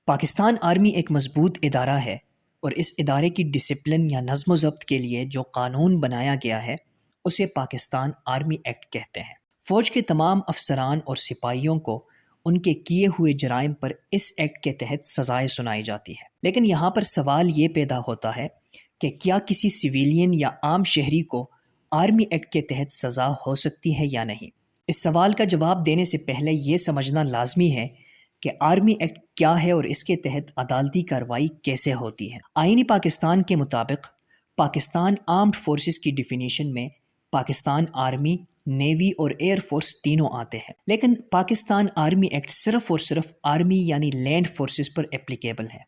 Pakistan army ایک مضبوط ادارہ ہے اور اس ادارے کی ڈسپلن یا نظم و ضبط کے لیے جو قانون بنایا گیا ہے اسے پاکستان آرمی ایکٹ کہتے ہیں۔ فوج کے تمام افسران اور سپاہیوں کو ان کے کیے ہوئے جرائم پر اس ایکٹ کے تحت سزائیں سنائی جاتی ہے۔ لیکن یہاں پر سوال یہ پیدا ہوتا ہے کہ کیا کسی سویلین یا عام شہری کو آرمی ایکٹ کے تحت سزا ہو سکتی ہے یا نہیں؟ اس سوال کا جواب دینے سے پہلے یہ سمجھنا لازمی ہے کہ آرمی ایکٹ کیا ہے اور اس کے تحت عدالتی کارروائی کیسے ہوتی ہے۔ آئین پاکستان کے مطابق پاکستان آرمڈ فورسز کی ڈیفینیشن میں پاکستان آرمی، نیوی اور ایئر فورس تینوں آتے ہیں، لیکن پاکستان آرمی ایکٹ صرف اور صرف آرمی یعنی لینڈ فورسز پر اپلیکیبل ہے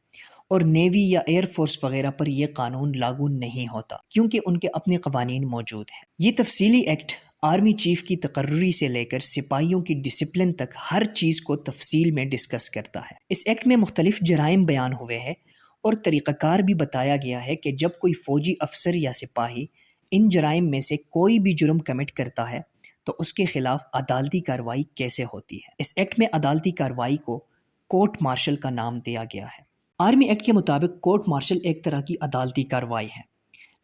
اور نیوی یا ایئر فورس وغیرہ پر یہ قانون لاگو نہیں ہوتا کیونکہ ان کے اپنے قوانین موجود ہیں۔ یہ تفصیلی ایکٹ آرمی چیف کی تقرری سے لے کر سپاہیوں کی ڈسپلن تک ہر چیز کو تفصیل میں ڈسکس کرتا ہے۔ اس ایکٹ میں مختلف جرائم بیان ہوئے ہیں اور طریقہ کار بھی بتایا گیا ہے کہ جب کوئی فوجی افسر یا سپاہی ان جرائم میں سے کوئی بھی جرم کمٹ کرتا ہے تو اس کے خلاف عدالتی کارروائی کیسے ہوتی ہے۔ اس ایکٹ میں عدالتی کارروائی کو کورٹ مارشل کا نام دیا گیا ہے۔ آرمی ایکٹ کے مطابق کورٹ مارشل ایک طرح کی عدالتی کارروائی ہے،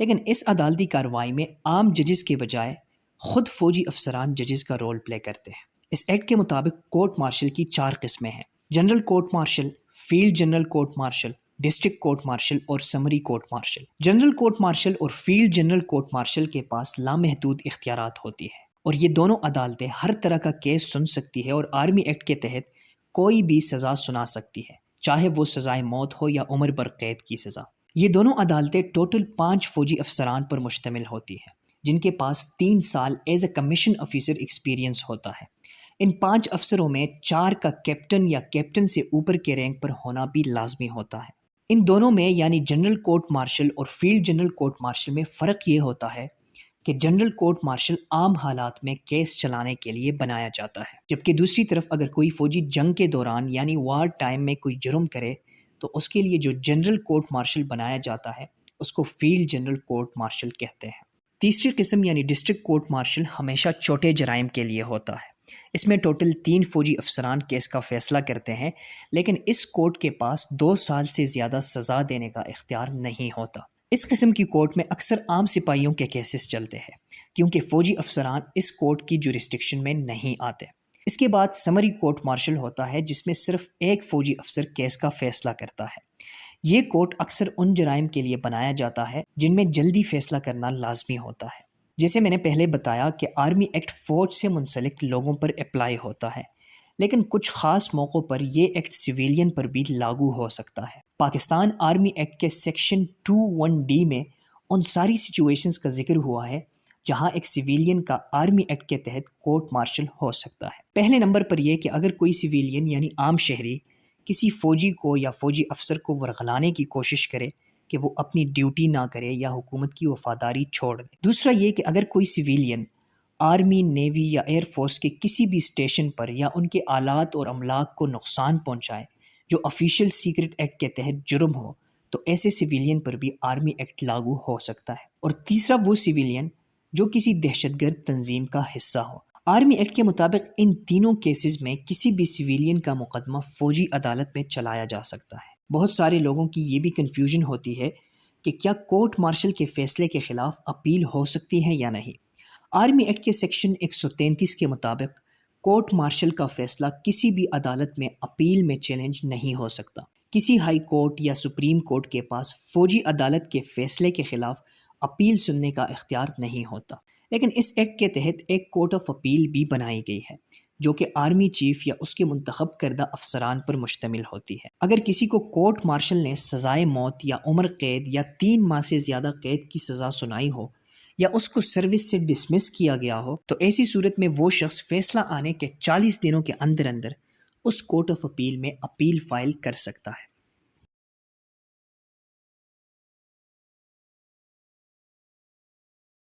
لیکن اس عدالتی کارروائی میں عام ججز کے بجائے خود فوجی افسران ججز کا رول پلے کرتے ہیں۔ اس ایکٹ کے مطابق کورٹ مارشل کی 4 قسمیں ہیں: general court martial, field general court martial, district court martial اور summary court martial. General court martial اور فیلڈ جنرل کورٹ مارشل کے پاس لامحدود اختیارات ہوتی ہیں اور یہ دونوں عدالتیں ہر طرح کا کیس سن سکتی ہے اور آرمی ایکٹ کے تحت کوئی بھی سزا سنا سکتی ہے، چاہے وہ سزائے موت ہو یا عمر بھر قید کی سزا۔ یہ دونوں عدالتیں ٹوٹل 5 فوجی افسران پر مشتمل ہوتی ہیں جن کے پاس 3 سال as a commission officer experience ہوتا ہے۔ ان 5 افسروں میں 4 کا کیپٹن یا کیپٹن سے اوپر کے رینک پر ہونا بھی لازمی ہوتا ہے۔ ان دونوں میں یعنی جنرل کورٹ مارشل اور فیلڈ جنرل کورٹ مارشل میں فرق یہ ہوتا ہے کہ جنرل کورٹ مارشل عام حالات میں کیس چلانے کے لیے بنایا جاتا ہے، جبکہ دوسری طرف اگر کوئی فوجی جنگ کے دوران یعنی وار ٹائم میں کوئی جرم کرے تو اس کے لیے جو جنرل کورٹ مارشل بنایا جاتا ہے اس کو فیلڈ جنرل کورٹ مارشل کہتے ہیں۔ تیسری قسم یعنی ڈسٹرکٹ کورٹ مارشل ہمیشہ چھوٹے جرائم کے لیے ہوتا ہے۔ اس میں ٹوٹل 3 فوجی افسران کیس کا فیصلہ کرتے ہیں، لیکن اس کورٹ کے پاس 2 سال سے زیادہ سزا دینے کا اختیار نہیں ہوتا۔ اس قسم کی کورٹ میں اکثر عام سپاہیوں کے کیسز چلتے ہیں کیونکہ فوجی افسران اس کورٹ کی جورسڈکشن میں نہیں آتے۔ اس کے بعد سمری کورٹ مارشل ہوتا ہے جس میں صرف ایک فوجی افسر کیس کا فیصلہ کرتا ہے۔ یہ کورٹ اکثر ان جرائم کے لیے بنایا جاتا ہے جن میں جلدی فیصلہ کرنا لازمی ہوتا ہے۔ جیسے میں نے پہلے بتایا کہ آرمی ایکٹ فوج سے منسلک لوگوں پر اپلائی ہوتا ہے، لیکن کچھ خاص موقعوں پر یہ ایکٹ سویلین پر بھی لاگو ہو سکتا ہے۔ پاکستان آرمی ایکٹ کے سیکشن 21D میں ان ساری سچویشنز کا ذکر ہوا ہے جہاں ایک سویلین کا آرمی ایکٹ کے تحت کورٹ مارشل ہو سکتا ہے۔ پہلے نمبر پر یہ کہ اگر کوئی سویلین یعنی عام شہری کسی فوجی کو یا فوجی افسر کو ورغلانے کی کوشش کرے کہ وہ اپنی ڈیوٹی نہ کرے یا حکومت کی وفاداری چھوڑ دے۔ دوسرا یہ کہ اگر کوئی سویلین آرمی، نیوی یا ایئر فورس کے کسی بھی اسٹیشن پر یا ان کے آلات اور املاک کو نقصان پہنچائے جو آفیشیل سیکرٹ ایکٹ کے تحت جرم ہو تو ایسے سویلین پر بھی آرمی ایکٹ لاگو ہو سکتا ہے۔ اور تیسرا وہ سویلین جو کسی دہشت گرد تنظیم کا حصہ ہو۔ آرمی ایکٹ کے مطابق ان تینوں کیسز میں کسی بھی سویلین کا مقدمہ فوجی عدالت میں چلایا جا سکتا ہے۔ بہت سارے لوگوں کی یہ بھی کنفیوژن ہوتی ہے کہ کیا کورٹ مارشل کے فیصلے کے خلاف اپیل ہو سکتی ہے یا نہیں۔ آرمی ایکٹ کے سیکشن 133 کے مطابق کورٹ مارشل کا فیصلہ کسی بھی عدالت میں اپیل میں چیلنج نہیں ہو سکتا۔ کسی ہائی کورٹ یا سپریم کورٹ کے پاس فوجی عدالت کے فیصلے کے خلاف اپیل سننے کا اختیار نہیں ہوتا، لیکن اس ایکٹ کے تحت ایک کورٹ آف اپیل بھی بنائی گئی ہے جو کہ آرمی چیف یا اس کے منتخب کردہ افسران پر مشتمل ہوتی ہے۔ اگر کسی کو کورٹ مارشل نے سزائے موت یا عمر قید یا 3 ماہ سے زیادہ قید کی سزا سنائی ہو یا اس کو سروس سے ڈسمس کیا گیا ہو تو ایسی صورت میں وہ شخص فیصلہ آنے کے 40 دنوں کے اندر اندر اس کورٹ آف اپیل میں اپیل فائل کر سکتا ہے۔